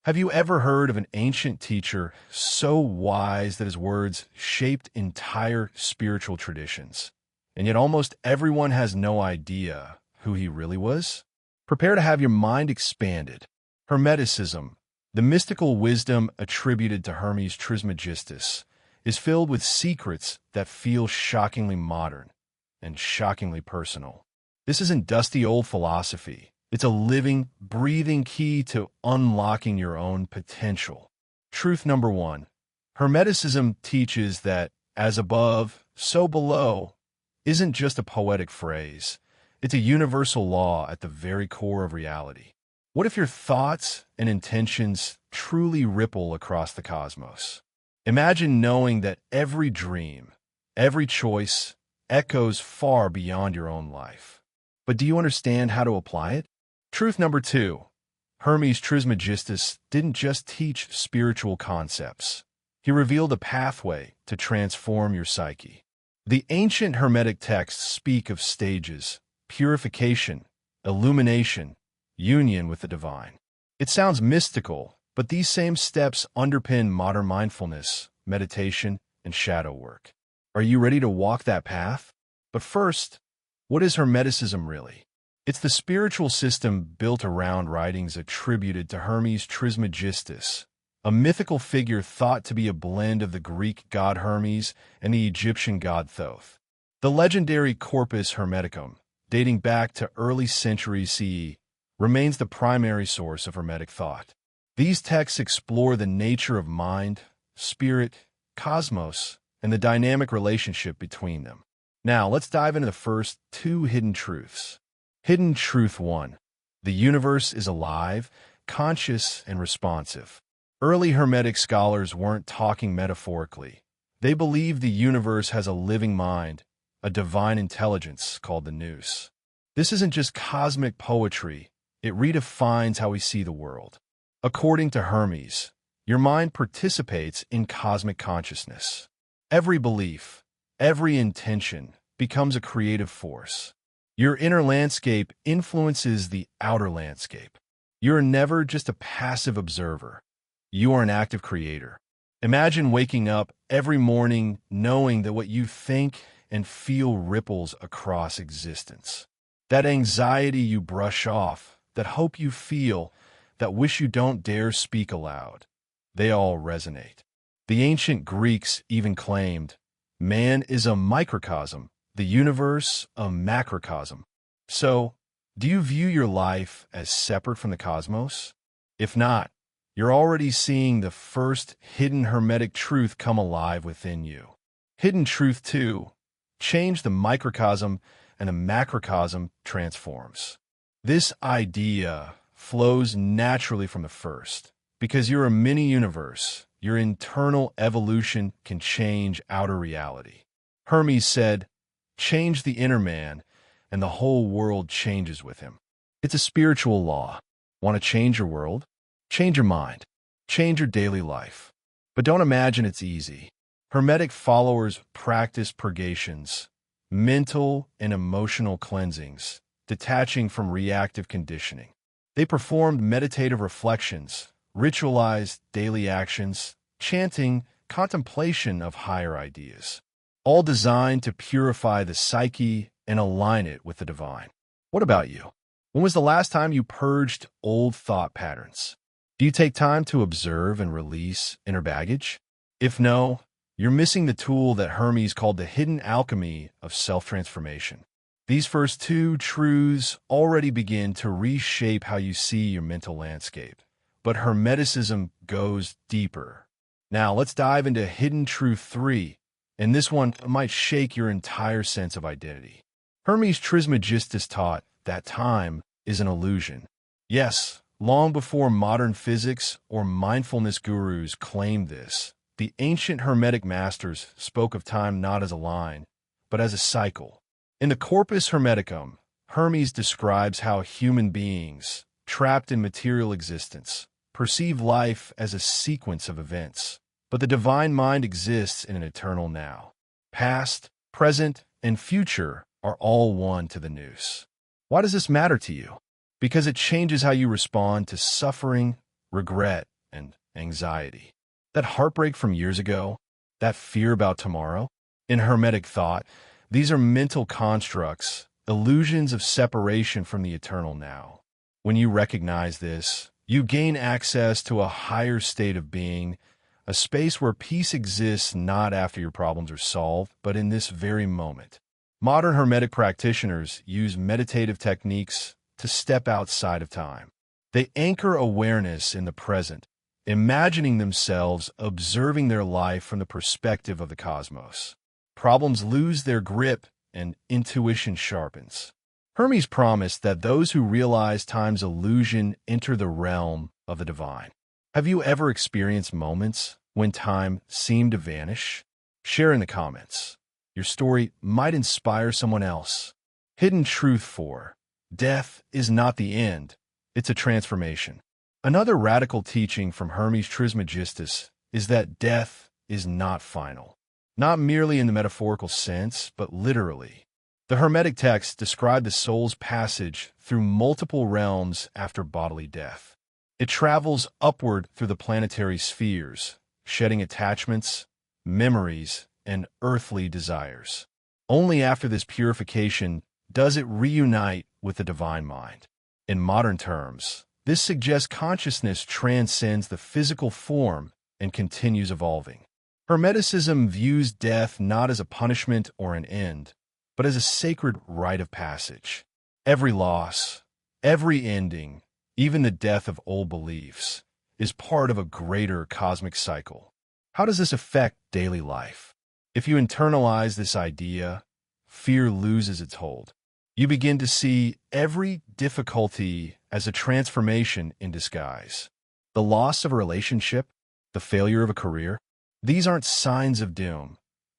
Have you ever heard of an ancient teacher so wise that his words shaped entire spiritual traditions, and yet almost everyone has no idea who he really was? Prepare to have your mind expanded. Hermeticism, the mystical wisdom attributed to Hermes Trismegistus, is filled with secrets that feel shockingly modern and shockingly personal. This isn't dusty old philosophy. It's a living, breathing key to unlocking your own potential. Truth number one, Hermeticism teaches that as above, so below isn't just a poetic phrase. It's a universal law at the very core of reality. What if your thoughts and intentions truly ripple across the cosmos? Imagine knowing that every dream, every choice echoes far beyond your own life. But do you understand how to apply it? Truth number two, Hermes Trismegistus didn't just teach spiritual concepts. He revealed a pathway to transform your psyche. The ancient Hermetic texts speak of stages: purification, illumination, union with the divine. It sounds mystical, but these same steps underpin modern mindfulness, meditation, and shadow work. Are you ready to walk that path? But first, what is Hermeticism really? It's the spiritual system built around writings attributed to Hermes Trismegistus, a mythical figure thought to be a blend of the Greek god Hermes and the Egyptian god Thoth. The legendary Corpus Hermeticum, dating back to early centuries CE, remains the primary source of Hermetic thought. These texts explore the nature of mind, spirit, cosmos, and the dynamic relationship between them. Now, let's dive into the first two hidden truths. Hidden Truth 1. The universe is alive, conscious, and responsive. Early Hermetic scholars weren't talking metaphorically. They believed the universe has a living mind, a divine intelligence called the nous. This isn't just cosmic poetry. It redefines how we see the world. According to Hermes, your mind participates in cosmic consciousness. Every belief, every intention becomes a creative force. Your inner landscape influences the outer landscape. You're never just a passive observer. You are an active creator. Imagine waking up every morning knowing that what you think and feel ripples across existence. That anxiety you brush off, that hope you feel, that wish you don't dare speak aloud, they all resonate. The ancient Greeks even claimed, man is a microcosm, the universe a macrocosm. So, do you view your life as separate from the cosmos? If not, you're already seeing the first hidden Hermetic truth come alive within you. Hidden Truth 2. Change the microcosm and the macrocosm transforms. This idea flows naturally from the first. Because you're a mini-universe, your internal evolution can change outer reality. Hermes said, change the inner man, and the whole world changes with him. It's a spiritual law. Want to change your world? Change your mind. Change your daily life. But don't imagine it's easy. Hermetic followers practice purgations, mental and emotional cleansings, detaching from reactive conditioning. They performed meditative reflections, ritualized daily actions, chanting, contemplation of higher ideas, all designed to purify the psyche and align it with the divine. What about you? When was the last time you purged old thought patterns? Do you take time to observe and release inner baggage? If no, you're missing the tool that Hermes called the hidden alchemy of self-transformation. These first two truths already begin to reshape how you see your mental landscape. But Hermeticism goes deeper. Now, let's dive into Hidden Truth 3, and this one might shake your entire sense of identity. Hermes Trismegistus taught that time is an illusion. Yes, long before modern physics or mindfulness gurus claimed this, the ancient Hermetic masters spoke of time not as a line, but as a cycle. In the Corpus Hermeticum, Hermes describes how human beings, trapped in material existence, perceive life as a sequence of events. But the divine mind exists in an eternal now. Past, present, and future are all one to the nous. Why does this matter to you? Because it changes how you respond to suffering, regret, and anxiety. That heartbreak from years ago, that fear about tomorrow, in Hermetic thought, these are mental constructs, illusions of separation from the eternal now. When you recognize this, you gain access to a higher state of being, a space where peace exists not after your problems are solved, but in this very moment. Modern Hermetic practitioners use meditative techniques to step outside of time. They anchor awareness in the present, imagining themselves observing their life from the perspective of the cosmos. Problems lose their grip and intuition sharpens. Hermes promised that those who realize time's illusion enter the realm of the divine. Have you ever experienced moments when time seemed to vanish? Share in the comments. Your story might inspire someone else. Hidden Truth 4. Death is not the end. It's a transformation. Another radical teaching from Hermes Trismegistus is that death is not final. Not merely in the metaphorical sense, but literally. The Hermetic texts describe the soul's passage through multiple realms after bodily death. It travels upward through the planetary spheres, shedding attachments, memories, and earthly desires. Only after this purification does it reunite with the divine mind. In modern terms, this suggests consciousness transcends the physical form and continues evolving. Hermeticism views death not as a punishment or an end, but as a sacred rite of passage. Every loss, every ending, even the death of old beliefs, is part of a greater cosmic cycle. How does this affect daily life? If you internalize this idea, fear loses its hold. You begin to see every difficulty as a transformation in disguise. The loss of a relationship, the failure of a career, these aren't signs of doom.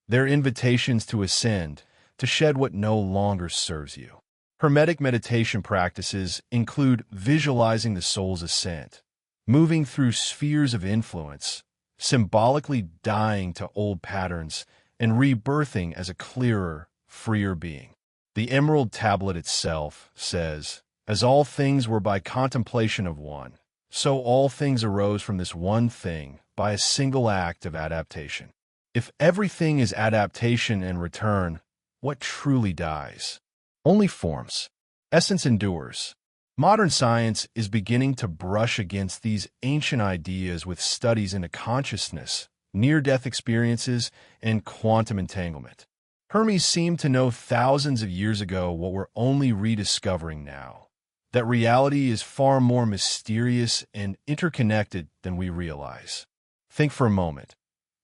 They're invitations to ascend, to shed what no longer serves you. Hermetic meditation practices include visualizing the soul's ascent, moving through spheres of influence, symbolically dying to old patterns, and rebirthing as a clearer, freer being. The Emerald Tablet itself says, "As all things were by contemplation of one, so all things arose from this one thing by a single act of adaptation." If everything is adaptation and return, what truly dies? Only forms. Essence endures. Modern science is beginning to brush against these ancient ideas with studies into consciousness, near-death experiences, and quantum entanglement. Hermes seemed to know thousands of years ago what we're only rediscovering now, that reality is far more mysterious and interconnected than we realize. Think for a moment.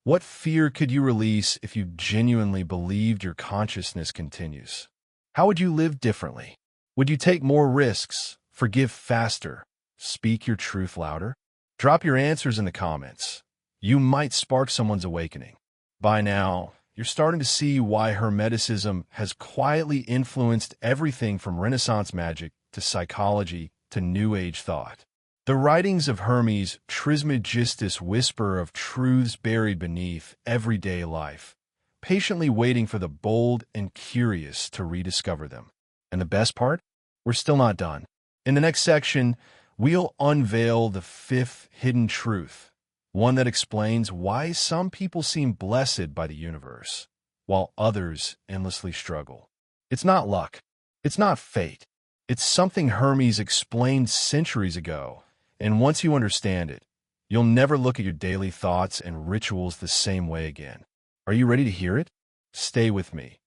What fear could you release if you genuinely believed your consciousness continues? How would you live differently? Would you take more risks, forgive faster, speak your truth louder? Drop your answers in the comments. You might spark someone's awakening. By now, you're starting to see why Hermeticism has quietly influenced everything from Renaissance magic to psychology to New Age thought. The writings of Hermes Trismegistus whisper of truths buried beneath everyday life, patiently waiting for the bold and curious to rediscover them. And the best part? We're still not done. In the next section, we'll unveil the fifth hidden truth, one that explains why some people seem blessed by the universe, while others endlessly struggle. It's not luck. It's not fate. It's something Hermes explained centuries ago. And once you understand it, you'll never look at your daily thoughts and rituals the same way again. Are you ready to hear it? Stay with me.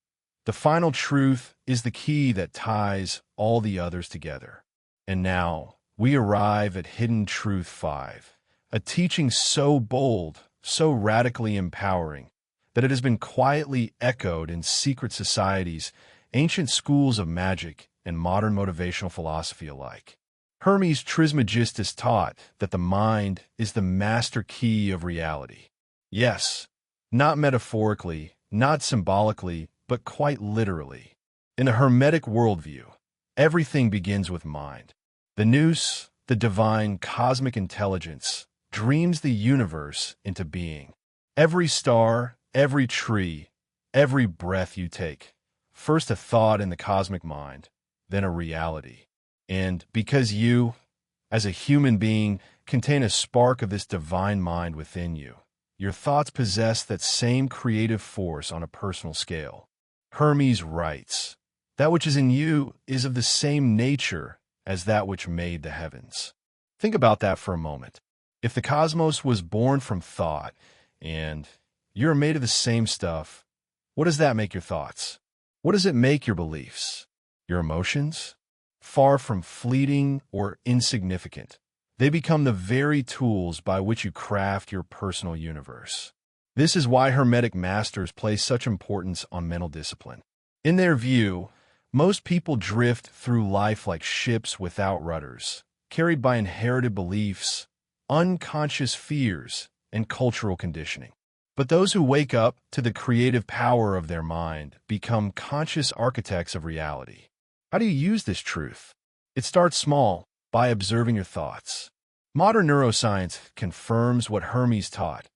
The final truth is the key that ties all the others together. And now, we arrive at Hidden Truth 5, a teaching so bold, so radically empowering, that it has been quietly echoed in secret societies, ancient schools of magic, and modern motivational philosophy alike. Hermes Trismegistus taught that the mind is the master key of reality. Yes, not metaphorically, not symbolically, but quite literally. In the Hermetic worldview, everything begins with mind. The nous, the divine cosmic intelligence, dreams the universe into being. Every star, every tree, every breath you take, first a thought in the cosmic mind, then a reality. And because you, as a human being, contain a spark of this divine mind within you. Your thoughts possess that same creative force on a personal scale. Hermes writes, "That which is in you is of the same nature as that which made the heavens." Think about that for a moment. If the cosmos was born from thought, and you're made of the same stuff, what does that make your thoughts? What does it make your beliefs? Your emotions? Far from fleeting or insignificant, they become the very tools by which you craft your personal universe. This is why Hermetic masters place such importance on mental discipline. In their view, most people drift through life like ships without rudders, carried by inherited beliefs, unconscious fears, and cultural conditioning. But those who wake up to the creative power of their mind become conscious architects of reality. How do you use this truth? It starts small, by observing your thoughts. Modern neuroscience confirms what Hermes taught.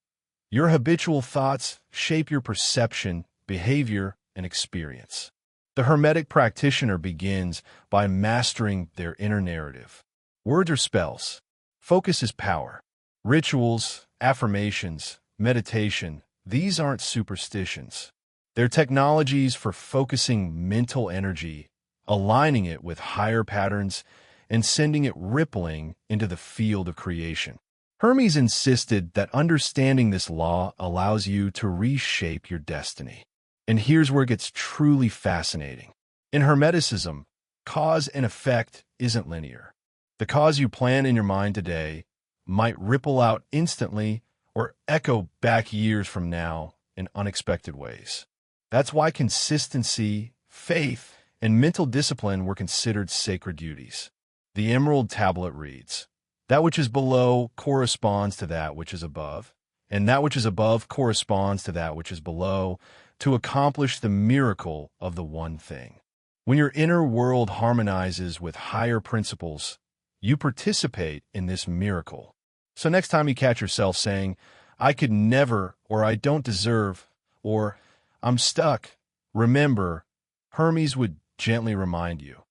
Your habitual thoughts shape your perception, behavior, and experience. The Hermetic practitioner begins by mastering their inner narrative. Words are spells. Focus is power. Rituals, affirmations, meditation, these aren't superstitions. They're technologies for focusing mental energy, aligning it with higher patterns, and sending it rippling into the field of creation. Hermes insisted that understanding this law allows you to reshape your destiny. And here's where it gets truly fascinating. In Hermeticism, cause and effect isn't linear. The cause you plan in your mind today might ripple out instantly or echo back years from now in unexpected ways. That's why consistency, faith, and mental discipline were considered sacred duties. The Emerald Tablet reads, "That which is below corresponds to that which is above, and that which is above corresponds to that which is below, to accomplish the miracle of the one thing." When your inner world harmonizes with higher principles, you participate in this miracle. So next time you catch yourself saying, "I could never," or "I don't deserve," or "I'm stuck," remember, Hermes would gently remind you,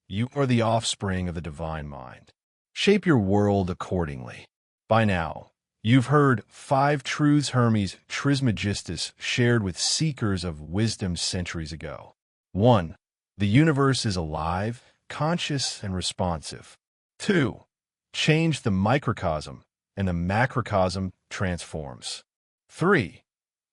you are the offspring of the divine mind. Shape your world accordingly. By now, you've heard 5 truths Hermes Trismegistus shared with seekers of wisdom centuries ago. 1. The universe is alive, conscious, and responsive. 2. Change the microcosm, and the macrocosm transforms. 3.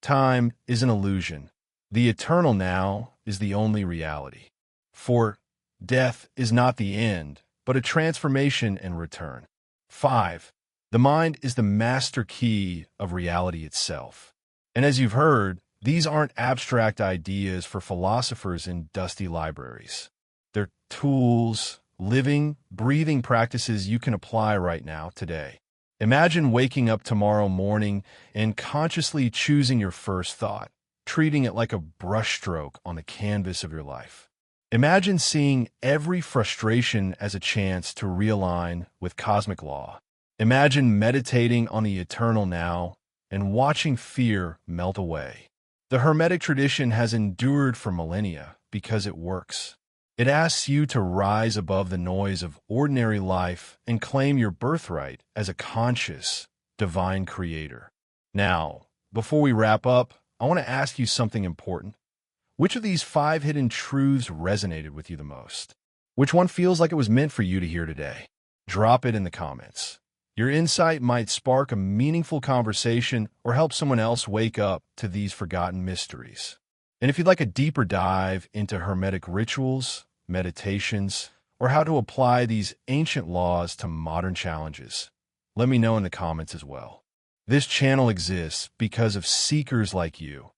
Time is an illusion. The eternal now is the only reality. 4. Death is not the end, but a transformation and return. 5. The mind is the master key of reality itself. And as you've heard, these aren't abstract ideas for philosophers in dusty libraries. They're tools, living, breathing practices you can apply right now, today. Imagine waking up tomorrow morning and consciously choosing your first thought, treating it like a brushstroke on the canvas of your life. Imagine seeing every frustration as a chance to realign with cosmic law. Imagine meditating on the eternal now and watching fear melt away. The Hermetic tradition has endured for millennia because it works. It asks you to rise above the noise of ordinary life and claim your birthright as a conscious, divine creator. Now, before we wrap up, I want to ask you something important. Which of these 5 hidden truths resonated with you the most? Which one feels like it was meant for you to hear today? Drop it in the comments. Your insight might spark a meaningful conversation or help someone else wake up to these forgotten mysteries. And if you'd like a deeper dive into Hermetic rituals, meditations, or how to apply these ancient laws to modern challenges, let me know in the comments as well. This channel exists because of seekers like you,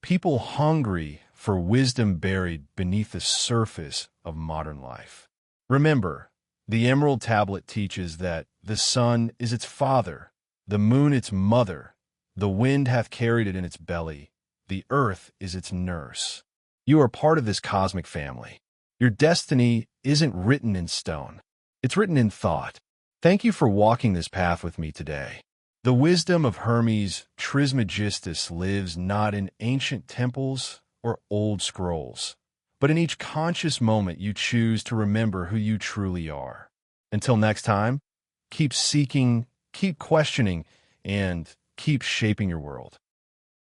people hungry for wisdom buried beneath the surface of modern life. Remember, the Emerald Tablet teaches that the sun is its father, the moon its mother, the wind hath carried it in its belly, the earth is its nurse. You are part of this cosmic family. Your destiny isn't written in stone. It's written in thought. Thank you for walking this path with me today. The wisdom of Hermes Trismegistus lives not in ancient temples or old scrolls, but in each conscious moment you choose to remember who you truly are. Until next time, Keep seeking, keep questioning, and keep shaping your world.